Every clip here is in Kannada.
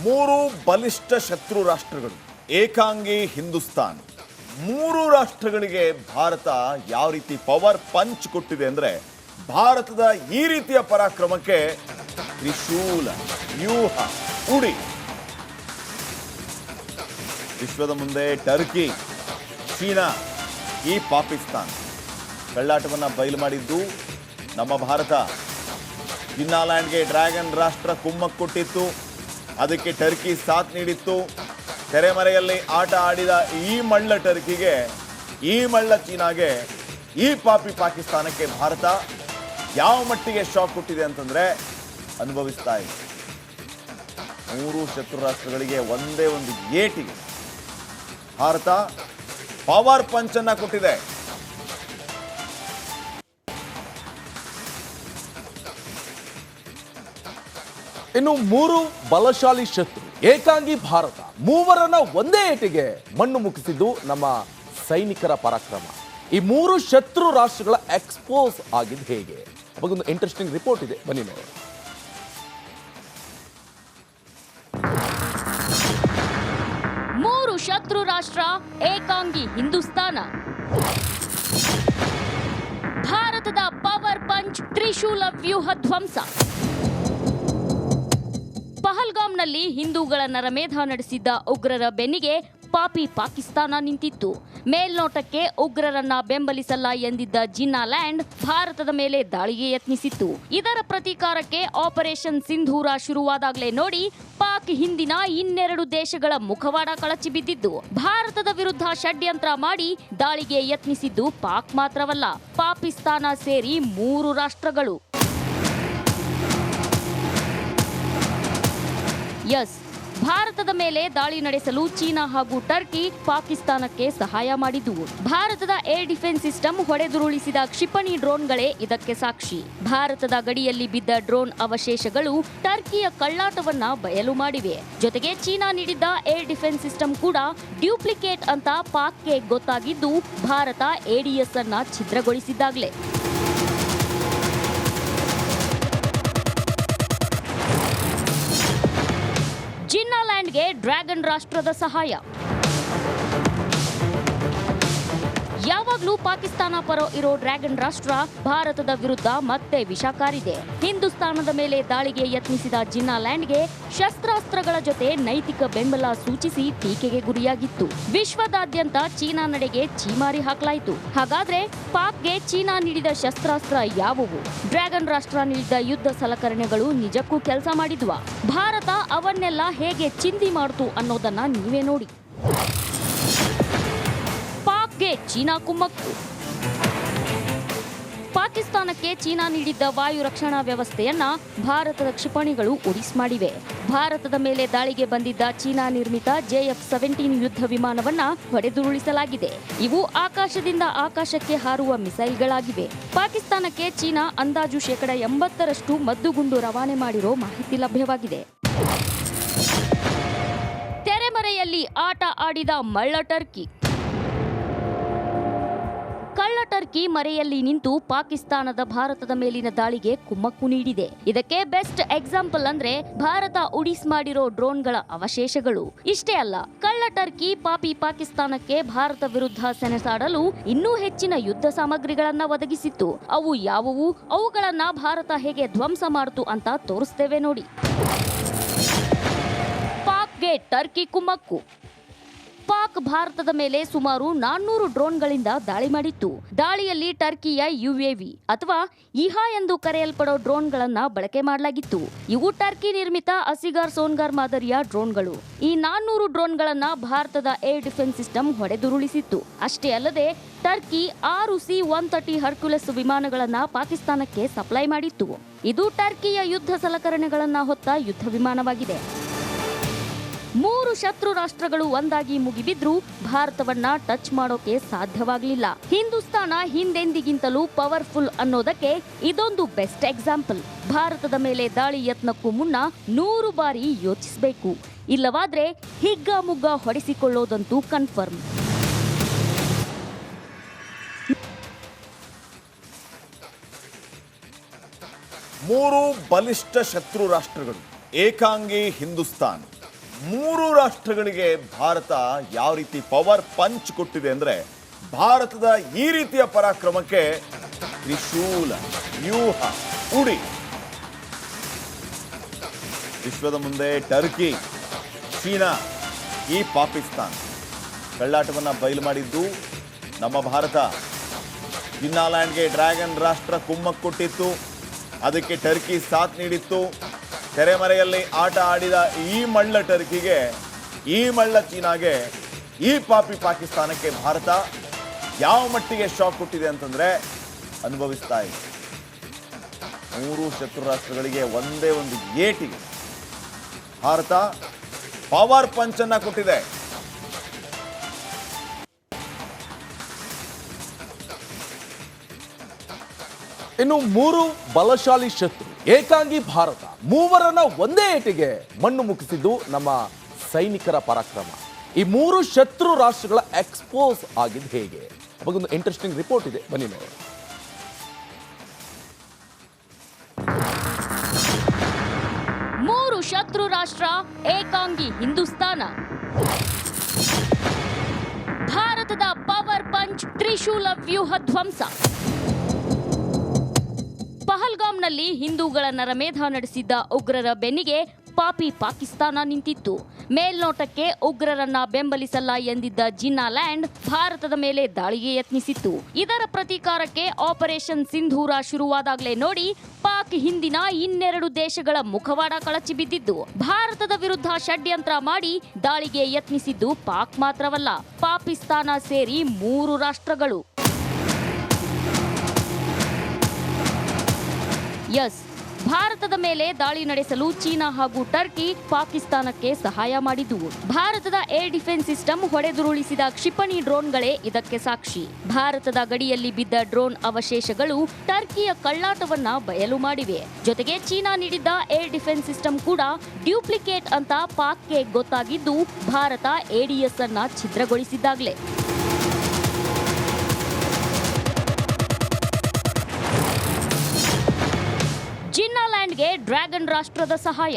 ಮೂರು ಬಲಿಷ್ಠ ಶತ್ರು ರಾಷ್ಟ್ರಗಳು, ಏಕಾಂಗಿ ಹಿಂದೂಸ್ತಾನ್. ಮೂರು ರಾಷ್ಟ್ರಗಳಿಗೆ ಭಾರತ ಯಾವ ರೀತಿ ಪವರ್ ಪಂಚ್ ಕೊಟ್ಟಿದೆ ಅಂದ್ರೆ, ಭಾರತದ ಈ ರೀತಿಯ ಪರಾಕ್ರಮಕ್ಕೆ ತ್ರಿಶೂಲ, ವ್ಯೂಹ, ಉಡಿ. ವಿಶ್ವದ ಮುಂದೆ ಟರ್ಕಿ, ಚೀನಾ, ಈ ಪಾಕಿಸ್ತಾನ್ ಕಳ್ಳಾಟವನ್ನ ಬಯಲು ಮಾಡಿದ್ದು ನಮ್ಮ ಭಾರತ. ಜಿನ್ನಾಲ್ಯಾಂಡ್ಗೆ ಡ್ರ್ಯಾಗನ್ ರಾಷ್ಟ್ರ ಕುಮ್ಮಕ್ಕು ಕೊಟ್ಟಿತ್ತು, ಅದಕ್ಕೆ ಟರ್ಕಿ ಸಾಥ್ ನೀಡಿತ್ತು. ತೆರೆಮರೆಯಲ್ಲಿ ಆಟ ಆಡಿದ ಈ ಮಳ್ಳ ಟರ್ಕಿಗೆ, ಈ ಮಳ್ಳ ಚೀನಾಗೆ, ಈ ಪಾಪಿ ಪಾಕಿಸ್ತಾನಕ್ಕೆ ಭಾರತ ಯಾವ ಮಟ್ಟಿಗೆ ಶಾಕ್ ಕೊಟ್ಟಿದೆ ಅಂತಂದ್ರೆ ಅನುಭವಿಸ್ತಾ ಇದೆ. ಮೂರು ಶತ್ರು ರಾಷ್ಟ್ರಗಳಿಗೆ ಒಂದೇ ಒಂದು ಏಟಿಗೆ ಭಾರತ ಪವರ್ ಪಂಚ್ ಅನ್ನ ಕೊಟ್ಟಿದೆ. ಇನ್ನು ಮೂರು ಬಲಶಾಲಿ ಶತ್ರು, ಏಕಾಂಗಿ ಭಾರತ, ಮೂವರನ್ನ ಒಂದೇ ಏಟಿಗೆ ಮಣ್ಣು ಮುಗಿಸಿದ್ದು ನಮ್ಮ ಸೈನಿಕರ ಪರಾಕ್ರಮ. ಈ ಮೂರು ಶತ್ರು ರಾಷ್ಟ್ರಗಳ ಎಕ್ಸ್ಪೋಸ್ ಆಗಿದ್ದು ಹೇಗೆ? ಒಂದು ಇಂಟ್ರೆಸ್ಟಿಂಗ್ ರಿಪೋರ್ಟ್ ಇದೆ, ಬನ್ನಿ ನೋಡೋಣ. ಮೂರು ಶತ್ರು ರಾಷ್ಟ್ರ, ಏಕಾಂಗಿ ಹಿಂದೂಸ್ತಾನ. ಭಾರತದ ಪವರ್ ಪಂಚ್, ತ್ರಿಶೂಲ ವ್ಯೂಹ ಧ್ವಂಸ. ಪಹಲ್ಗಾಮ್ನಲ್ಲಿ ಹಿಂದೂಗಳ ನರಮೇಧ ನಡೆಸಿದ್ದ ಉಗ್ರರ ಬೆನ್ನಿಗೆ ಪಾಪಿ ಪಾಕಿಸ್ತಾನ ನಿಂತಿತ್ತು. ಮೇಲ್ನೋಟಕ್ಕೆ ಉಗ್ರರನ್ನ ಬೆಂಬಲಿಸಲ್ಲ ಎಂದಿದ್ದ ಜಿನ್ನಾಲ್ಯಾಂಡ್ ಭಾರತದ ಮೇಲೆ ದಾಳಿಗೆ ಯತ್ನಿಸಿತ್ತು. ಇದರ ಪ್ರತೀಕಾರಕ್ಕೆ ಆಪರೇಷನ್ ಸಿಂಧೂರ ಶುರುವಾದಾಗಲೇ ನೋಡಿ ಪಾಕ್ ಹಿಂದಿನ 2 ದೇಶಗಳ ಮುಖವಾಡ ಕಳಚಿ ಬಿದ್ದಿದ್ದು. ಭಾರತದ ವಿರುದ್ಧ ಷಡ್ಯಂತ್ರ ಮಾಡಿ ದಾಳಿಗೆ ಯತ್ನಿಸಿದ್ದು ಪಾಕ್ ಮಾತ್ರವಲ್ಲ, ಪಾಕಿಸ್ತಾನ ಸೇರಿ 3 ರಾಷ್ಟ್ರಗಳು. ಎಸ್, ಭಾರತದ ಮೇಲೆ ದಾಳಿ ನಡೆಸಲು ಚೀನಾ ಹಾಗೂ ಟರ್ಕಿ ಪಾಕಿಸ್ತಾನಕ್ಕೆ ಸಹಾಯ ಮಾಡಿದ್ವು. ಭಾರತದ ಏರ್ ಡಿಫೆನ್ಸ್ ಸಿಸ್ಟಮ್ ಹೊಡೆದುರುಳಿಸಿದ ಕ್ಷಿಪಣಿ ಡ್ರೋನ್ಗಳೇ ಇದಕ್ಕೆ ಸಾಕ್ಷಿ. ಭಾರತದ ಗಡಿಯಲ್ಲಿ ಬಿದ್ದ ಡ್ರೋನ್ ಅವಶೇಷಗಳು ಟರ್ಕಿಯ ಕಳ್ಳಾಟವನ್ನ ಬಯಲು ಮಾಡಿವೆ. ಜೊತೆಗೆ ಚೀನಾ ನೀಡಿದ್ದ ಏರ್ ಡಿಫೆನ್ಸ್ ಸಿಸ್ಟಮ್ ಕೂಡ ಡ್ಯೂಪ್ಲಿಕೇಟ್ ಅಂತ ಪಾಕ್ಗೆ ಗೊತ್ತಾಗಿದ್ದು ಭಾರತ ಎಡಿಎಸ್ ಅನ್ನ ಛಿದ್ರಗೊಳಿಸಿದ್ದಾಗಲೇ. ಜಿನ್ನಾಲ್ಯಾಂಡ್ಗೆ ಡ್ರ್ಯಾಗನ್ ರಾಷ್ಟ್ರದ ಸಹಾಯ. ಯಾವಾಗಲೂ ಪಾಕಿಸ್ತಾನ ಪರ ಇರೋ ಡ್ರ್ಯಾಗನ್ ರಾಷ್ಟ್ರ ಭಾರತದ ವಿರುದ್ಧ ಮತ್ತೆ ವಿಷಕಾರಿದೆ. ಹಿಂದೂಸ್ತಾನದ ಮೇಲೆ ದಾಳಿಗೆ ಯತ್ನಿಸಿದ ಜಿನ್ನಾಲ್ಯಾಂಡ್ಗೆ ಶಸ್ತ್ರಾಸ್ತ್ರಗಳ ಜೊತೆ ನೈತಿಕ ಬೆಂಬಲ ಸೂಚಿಸಿ ಟೀಕೆಗೆ ಗುರಿಯಾಗಿತ್ತು. ವಿಶ್ವದಾದ್ಯಂತ ಚೀನಾ ನಡೆಗೆ ಛೀಮಾರಿ ಹಾಕಲಾಯಿತು. ಹಾಗಾದ್ರೆ ಪಾಕ್ಗೆ ಚೀನಾ ನೀಡಿದ ಶಸ್ತ್ರಾಸ್ತ್ರ ಯಾವುವು? ಡ್ರ್ಯಾಗನ್ ರಾಷ್ಟ್ರ ನೀಡಿದ ಯುದ್ಧ ಸಲಕರಣೆಗಳು ನಿಜಕ್ಕೂ ಕೆಲಸ ಮಾಡಿದ್ವಾ? ಭಾರತ ಅವನ್ನೆಲ್ಲ ಹೇಗೆ ಚಿಂದಿ ಮಾಡ್ತು ಅನ್ನೋದನ್ನ ನೀವೇ ನೋಡಿ. ಪಾಕ್ಗೆ ಚೀನಾ ಕುಮ್ಮಕ್ಕು. ಪಾಕಿಸ್ತಾನಕ್ಕೆ ಚೀನಾ ನೀಡಿದ್ದ ವಾಯು ರಕ್ಷಣಾ ವ್ಯವಸ್ಥೆಯನ್ನ ಭಾರತದ ಕ್ಷಿಪಣಿಗಳು ಒಡಿಸ್ ಮಾಡಿವೆ. ಭಾರತದ ಮೇಲೆ ದಾಳಿಗೆ ಬಂದಿದ್ದ ಚೀನಾ ನಿರ್ಮಿತ JF-17 ಯುದ್ಧ ವಿಮಾನವನ್ನ ಹೊಡೆದುರುಳಿಸಲಾಗಿದೆ. ಇವು ಆಕಾಶದಿಂದ ಆಕಾಶಕ್ಕೆ ಹಾರುವ ಮಿಸೈಲ್ಗಳಾಗಿವೆ. ಪಾಕಿಸ್ತಾನಕ್ಕೆ ಚೀನಾ ಅಂದಾಜು 80% ಮದ್ದುಗುಂಡು ರವಾನೆ ಮಾಡಿರೋ ಮಾಹಿತಿ ಲಭ್ಯವಾಗಿದೆ. ತೆರೆಮರೆಯಲ್ಲಿ ಆಟ ಆಡಿದ ಮಳ್ಳ ಟರ್ಕಿ. ಕಳ್ಳ ಟರ್ಕಿ ಮರೆಯಲ್ಲಿ ನಿಂತು ಪಾಕಿಸ್ತಾನದ ಭಾರತದ ಮೇಲಿನ ದಾಳಿಗೆ ಕುಮ್ಮಕ್ಕು ನೀಡಿದೆ. ಇದಕ್ಕೆ ಬೆಸ್ಟ್ ಎಕ್ಸಾಂಪಲ್ ಅಂದ್ರೆ ಭಾರತ ಉಡಿಸ್ ಮಾಡಿರೋ ಡ್ರೋನ್ಗಳ ಅವಶೇಷಗಳು. ಇಷ್ಟೇ ಅಲ್ಲ, ಕಳ್ಳ ಟರ್ಕಿ ಪಾಪಿ ಪಾಕಿಸ್ತಾನಕ್ಕೆ ಭಾರತ ವಿರುದ್ಧ ಸೆಣಸಾಡಲು ಇನ್ನೂ ಹೆಚ್ಚಿನ ಯುದ್ಧ ಸಾಮಗ್ರಿಗಳನ್ನ ಒದಗಿಸಿತ್ತು. ಅವು ಯಾವುವು, ಅವುಗಳನ್ನ ಭಾರತ ಹೇಗೆ ಧ್ವಂಸ ಮಾಡಿತು ಅಂತ ತೋರಿಸ್ತೇವೆ ನೋಡಿ. ಪಾಕ್ಗೆ ಟರ್ಕಿ ಕುಮ್ಮಕ್ಕು. ಪಾಕ್ ಭಾರತದ ಮೇಲೆ ಸುಮಾರು 400 ಡ್ರೋನ್ಗಳಿಂದ ದಾಳಿ ಮಾಡಿತ್ತು. ದಾಳಿಯಲ್ಲಿ ಟರ್ಕಿಯ UAV ಅಥವಾ ಇಹಾ ಎಂದು ಕರೆಯಲ್ಪಡೋ ಡ್ರೋನ್ಗಳನ್ನ ಬಳಕೆ ಮಾಡಲಾಗಿತ್ತು. ಇವು ಟರ್ಕಿ ನಿರ್ಮಿತ ಅಸಿಗಾರ್ ಸೋನ್ಗಾರ್ ಮಾದರಿಯ ಡ್ರೋನ್ಗಳು. ಈ 400 ಡ್ರೋನ್ಗಳನ್ನ ಭಾರತದ ಏರ್ ಡಿಫೆನ್ಸ್ ಸಿಸ್ಟಮ್ ಹೊಡೆದುರುಳಿಸಿತ್ತು. ಅಷ್ಟೇ ಅಲ್ಲದೆ ಟರ್ಕಿ 6 C-130 ಹರ್ಕ್ಯುಲಸ್ ವಿಮಾನಗಳನ್ನ ಪಾಕಿಸ್ತಾನಕ್ಕೆ ಸಪ್ಲೈ ಮಾಡಿತ್ತು. ಇದು ಟರ್ಕಿಯ ಯುದ್ಧ ಸಲಕರಣೆಗಳನ್ನ ಹೊತ್ತ ಯುದ್ಧ ವಿಮಾನವಾಗಿದೆ. 3 ಶತ್ರು ರಾಷ್ಟ್ರಗಳು ಒಂದಾಗಿ ಮುಗಿಬಿದ್ರೂ ಭಾರತವನ್ನ ಟಚ್ ಮಾಡೋಕೆ ಸಾಧ್ಯವಾಗಲಿಲ್ಲ. ಹಿಂದೂಸ್ತಾನ ಹಿಂದೆಂದಿಗಿಂತಲೂ ಪವರ್ಫುಲ್ ಅನ್ನೋದಕ್ಕೆ ಇದೊಂದು ಬೆಸ್ಟ್ ಎಕ್ಸಾಂಪಲ್. ಭಾರತದ ಮೇಲೆ ದಾಳಿ ಯತ್ನಕ್ಕೂ ಮುನ್ನ 100 ಬಾರಿ ಯೋಚಿಸಬೇಕು. ಇಲ್ಲವಾದ್ರೆ ಹಿಗ್ಗಾಮುಗ್ಗಾ ಹೊಡೆಸಿಕೊಳ್ಳೋದಂತೂ ಕನ್ಫರ್ಮ್. ಮೂರು ಬಲಿಷ್ಠ ಶತ್ರು ರಾಷ್ಟ್ರಗಳು, ಏಕಾಂಗಿ ಹಿಂದೂಸ್ತಾನ್. ಮೂರು ರಾಷ್ಟ್ರಗಳಿಗೆ ಭಾರತ ಯಾವ ರೀತಿ ಪವರ್ ಪಂಚ್ ಕೊಟ್ಟಿದೆ ಅಂದ್ರೆ ಭಾರತದ ಈ ರೀತಿಯ ಪರಾಕ್ರಮಕ್ಕೆ ತ್ರಿಶೂಲ ವ್ಯೂಹ ಉಡಿ. ವಿಶ್ವದ ಮುಂದೆ ಟರ್ಕಿ, ಚೀನಾ, ಈ ಪಾಕಿಸ್ತಾನ್ ಕಳ್ಳಾಟವನ್ನ ಬಯಲು ಮಾಡಿದ್ದು ನಮ್ಮ ಭಾರತ. ಜಿನ್ನಾಲ್ಯಾಂಡ್ಗೆ ಡ್ರ್ಯಾಗನ್ ರಾಷ್ಟ್ರ ಕುಮ್ಮಕ್ಕು ಕೊಟ್ಟಿತ್ತು, ಅದಕ್ಕೆ ಟರ್ಕಿ ಸಾಥ್ ನೀಡಿತ್ತು. ತೆರೆಮರೆಯಲ್ಲಿ ಆಟ ಆಡಿದ ಈ ಮಳ್ಳ ಟರ್ಕಿಗೆ, ಈ ಮಳ್ಳ ಚೀನಾಗೆ, ಈ ಪಾಪಿ ಪಾಕಿಸ್ತಾನಕ್ಕೆ ಭಾರತ ಯಾವ ಮಟ್ಟಿಗೆ ಶಾಕ್ ಕೊಟ್ಟಿದೆ ಅಂತಂದ್ರೆ ಅನುಭವಿಸ್ತಾ ಇದೆ. ಮೂರು ಶತ್ರು ರಾಷ್ಟ್ರಗಳಿಗೆ ಒಂದೇ ಒಂದು ಏಟಿಗೆ ಭಾರತ ಪವರ್ ಪಂಚ್ ಅನ್ನ ಕೊಟ್ಟಿದೆ. ಇನ್ನು ಮೂರು ಬಲಶಾಲಿ ಶತ್ರು ಏಕಾಂಗಿ ಭಾರತ ಮೂವರನ್ನ ಒಂದೇ ಏಟಿಗೆ ಮಣ್ಣು ಮುಗಿಸಿದ್ದು ನಮ್ಮ ಸೈನಿಕರ ಪರಾಕ್ರಮ. ಈ ಮೂರು ಶತ್ರು ರಾಷ್ಟ್ರಗಳ ಎಕ್ಸ್ಪೋಸ್ ಆಗಿದ್ದು ಹೇಗೆ? ಒಂದು ಇಂಟ್ರೆಸ್ಟಿಂಗ್ ರಿಪೋರ್ಟ್ ಇದೆ, ಬನ್ನಿ ನೋಡೋಣ. ಮೂರು ಶತ್ರು ರಾಷ್ಟ್ರ ಏಕಾಂಗಿ ಹಿಂದೂಸ್ತಾನ. ಭಾರತದ ಪವರ್ ಪಂಚ್ ತ್ರಿಶೂಲ ವ್ಯೂಹ ಧ್ವಂಸ. ಪಹಲ್ಗಾಮ್ನಲ್ಲಿ ಹಿಂದೂಗಳ ನರಮೇಧ ನಡೆಸಿದ್ದ ಉಗ್ರರ ಬೆನ್ನಿಗೆ ಪಾಪಿ ಪಾಕಿಸ್ತಾನ ನಿಂತಿತ್ತು. ಮೇಲ್ನೋಟಕ್ಕೆ ಉಗ್ರರನ್ನ ಬೆಂಬಲಿಸಲ್ಲ ಎಂದಿದ್ದ ಜಿನ್ನಾಲ್ಯಾಂಡ್ ಭಾರತದ ಮೇಲೆ ದಾಳಿಗೆ ಯತ್ನಿಸಿತ್ತು. ಇದರ ಪ್ರತೀಕಾರಕ್ಕೆ ಆಪರೇಷನ್ ಸಿಂಧೂರ ಶುರುವಾದಾಗಲೇ ನೋಡಿ ಪಾಕ್ ಹಿಂದಿನ 2 ದೇಶಗಳ ಮುಖವಾಡ ಕಳಚಿ ಬಿದ್ದಿದ್ದು. ಭಾರತದ ವಿರುದ್ಧ ಷಡ್ಯಂತ್ರ ಮಾಡಿ ದಾಳಿಗೆ ಯತ್ನಿಸಿದ್ದು ಪಾಕ್ ಮಾತ್ರವಲ್ಲ, ಪಾಕಿಸ್ತಾನ ಸೇರಿ 3 ರಾಷ್ಟ್ರಗಳು. ಎಸ್, ಭಾರತದ ಮೇಲೆ ದಾಳಿ ನಡೆಸಲು ಚೀನಾ ಹಾಗೂ ಟರ್ಕಿ ಪಾಕಿಸ್ತಾನಕ್ಕೆ ಸಹಾಯ ಮಾಡಿದ್ವು. ಭಾರತದ ಏರ್ ಡಿಫೆನ್ಸ್ ಸಿಸ್ಟಮ್ ಹೊಡೆದುರುಳಿಸಿದ ಕ್ಷಿಪಣಿ ಡ್ರೋನ್ಗಳೇ ಇದಕ್ಕೆ ಸಾಕ್ಷಿ. ಭಾರತದ ಗಡಿಯಲ್ಲಿ ಬಿದ್ದ ಡ್ರೋನ್ ಅವಶೇಷಗಳು ಟರ್ಕಿಯ ಕಳ್ಳಾಟವನ್ನ ಬಯಲು ಮಾಡಿವೆ. ಜೊತೆಗೆ ಚೀನಾ ನೀಡಿದ್ದ ಏರ್ ಡಿಫೆನ್ಸ್ ಸಿಸ್ಟಮ್ ಕೂಡ ಡ್ಯೂಪ್ಲಿಕೇಟ್ ಅಂತ ಪಾಕ್ಗೆ ಗೊತ್ತಾಗಿದ್ದು ಭಾರತ ಎಡಿಎಸ್ ಅನ್ನ ಛಿದ್ರಗೊಳಿಸಿದ್ದಾಗಲೇ. ಜಿನ್ನಾಲ್ಯಾಂಡ್ಗೆ ಡ್ರ್ಯಾಗನ್ ರಾಷ್ಟ್ರದ ಸಹಾಯ.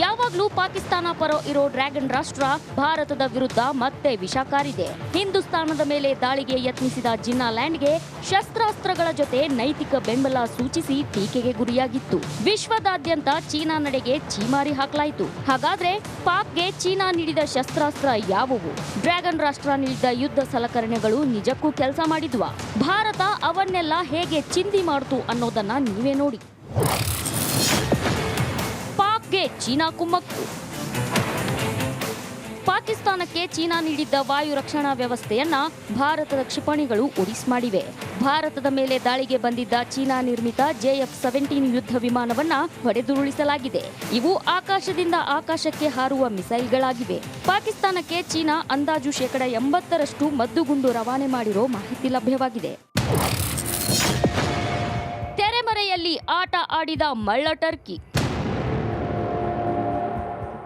ಯಾವಾಗಲೂ ಪಾಕಿಸ್ತಾನ ಪರ ಇರೋ ಡ್ರ್ಯಾಗನ್ ರಾಷ್ಟ್ರ ಭಾರತದ ವಿರುದ್ಧ ಮತ್ತೆ ವಿಷ ಕಾರಿದೆ. ಹಿಂದೂಸ್ತಾನದ ಮೇಲೆ ದಾಳಿಗೆ ಯತ್ನಿಸಿದ ಜಿನ್ನಾಲ್ಯಾಂಡ್ಗೆ ಶಸ್ತ್ರಾಸ್ತ್ರಗಳ ಜೊತೆ ನೈತಿಕ ಬೆಂಬಲ ಸೂಚಿಸಿ ಟೀಕೆಗೆ ಗುರಿಯಾಗಿತ್ತು. ವಿಶ್ವದಾದ್ಯಂತ ಚೀನಾ ನಡೆಗೆ ಛೀಮಾರಿ ಹಾಕಲಾಯಿತು. ಹಾಗಾದ್ರೆ ಪಾಕ್ಗೆ ಚೀನಾ ನೀಡಿದ ಶಸ್ತ್ರಾಸ್ತ್ರ ಯಾವುವು? ಡ್ರ್ಯಾಗನ್ ರಾಷ್ಟ್ರ ನೀಡಿದ ಯುದ್ಧ ಸಲಕರಣೆಗಳು ನಿಜಕ್ಕೂ ಕೆಲಸ ಮಾಡಿದ್ವಾ? ಭಾರತ ಅವನ್ನೆಲ್ಲ ಹೇಗೆ ಚಿಂದಿ ಮಾಡ್ತು ಅನ್ನೋದನ್ನ ನೀವೇ ನೋಡಿ. ಚೀನಾ ಕುಮ್ಮಕ್ಕು. ಪಾಕಿಸ್ತಾನಕ್ಕೆ ಚೀನಾ ನೀಡಿದ್ದ ವಾಯು ರಕ್ಷಣಾ ವ್ಯವಸ್ಥೆಯನ್ನ ಭಾರತದ ಕ್ಷಿಪಣಿಗಳು ಉಡಿಸ್ ಮಾಡಿವೆ. ಭಾರತದ ಮೇಲೆ ದಾಳಿಗೆ ಬಂದಿದ್ದ ಚೀನಾ ನಿರ್ಮಿತ JF-17 ಯುದ್ಧ ವಿಮಾನವನ್ನ ಹೊಡೆದುರುಳಿಸಲಾಗಿದೆ. ಇವು ಆಕಾಶದಿಂದ ಆಕಾಶಕ್ಕೆ ಹಾರುವ ಮಿಸೈಲ್ಗಳಾಗಿವೆ. ಪಾಕಿಸ್ತಾನಕ್ಕೆ ಚೀನಾ ಅಂದಾಜು 80% ಮದ್ದುಗುಂಡು ರವಾನೆ ಮಾಡಿರೋ ಮಾಹಿತಿ ಲಭ್ಯವಾಗಿದೆ. ತೆರೆಮರೆಯಲ್ಲಿ ಆಟ ಆಡಿದ ಮಳ್ಳ ಟರ್ಕಿ.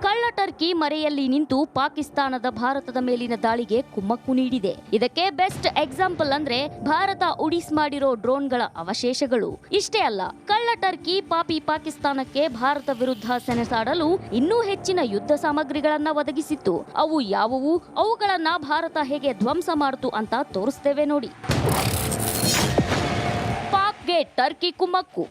ಕಳ್ಳ ಟರ್ಕಿ ಮರೆಯಲ್ಲಿ ನಿಂತು ಪಾಕಿಸ್ತಾನದ ಭಾರತದ ಮೇಲಿನ ದಾಳಿಗೆ ಕುಮ್ಮಕ್ಕು ನೀಡಿದೆ. ಇದಕ್ಕೆ ಬೆಸ್ಟ್ ಎಕ್ಸಾಂಪಲ್ ಅಂದ್ರೆ ಭಾರತ ಉಡಿಸ್ ಮಾಡಿರೋ ಡ್ರೋನ್ಗಳ ಅವಶೇಷಗಳು. ಇಷ್ಟೇ ಅಲ್ಲ, ಕಳ್ಳ ಟರ್ಕಿ ಪಾಪಿ ಪಾಕಿಸ್ತಾನಕ್ಕೆ ಭಾರತ ವಿರುದ್ಧ ಸೆಣಸಾಡಲು ಇನ್ನೂ ಹೆಚ್ಚಿನ ಯುದ್ಧ ಸಾಮಗ್ರಿಗಳನ್ನ ಒದಗಿಸಿತ್ತು. ಅವು ಯಾವುವು, ಅವುಗಳನ್ನ ಭಾರತ ಹೇಗೆ ಧ್ವಂಸ ಮಾಡಿತು ಅಂತ ತೋರಿಸ್ತೇವೆ ನೋಡಿ. ಪಾಕ್ಗೆ ಟರ್ಕಿ ಕುಮ್ಮಕ್ಕು.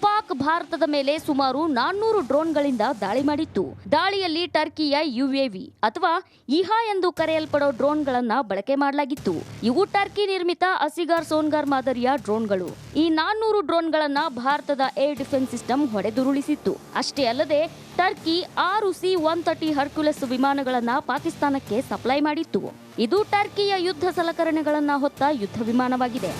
ಪಾಕ್ ಭಾರತದ ಮೇಲೆ ಸುಮಾರು 400 ಡ್ರೋನ್ಗಳಿಂದ ದಾಳಿ ಮಾಡಿತ್ತು. ದಾಳಿಯಲ್ಲಿ ಟರ್ಕಿಯ UAV ಅಥವಾ ಇಹಾ ಎಂದು ಕರೆಯಲ್ಪಡೋ ಡ್ರೋನ್ಗಳನ್ನ ಬಳಕೆ ಮಾಡಲಾಗಿತ್ತು. ಇವು ಟರ್ಕಿ ನಿರ್ಮಿತ ಅಸಿಗಾರ್ ಸೋನ್ಗಾರ್ ಮಾದರಿಯ ಡ್ರೋನ್ಗಳು. ಈ 400 ಡ್ರೋನ್ಗಳನ್ನ ಭಾರತದ ಏರ್ ಡಿಫೆನ್ಸ್ ಸಿಸ್ಟಮ್ ಹೊಡೆದುರುಳಿಸಿತ್ತು. ಅಷ್ಟೇ ಅಲ್ಲದೆ ಟರ್ಕಿ 6 C-130 ಹರ್ಕ್ಯುಲಸ್ ವಿಮಾನಗಳನ್ನ ಪಾಕಿಸ್ತಾನಕ್ಕೆ ಸಪ್ಲೈ ಮಾಡಿತ್ತು. ಇದು ಟರ್ಕಿಯ ಯುದ್ಧ ಸಲಕರಣೆಗಳನ್ನ ಹೊತ್ತ ಯುದ್ಧ ವಿಮಾನವಾಗಿದೆ.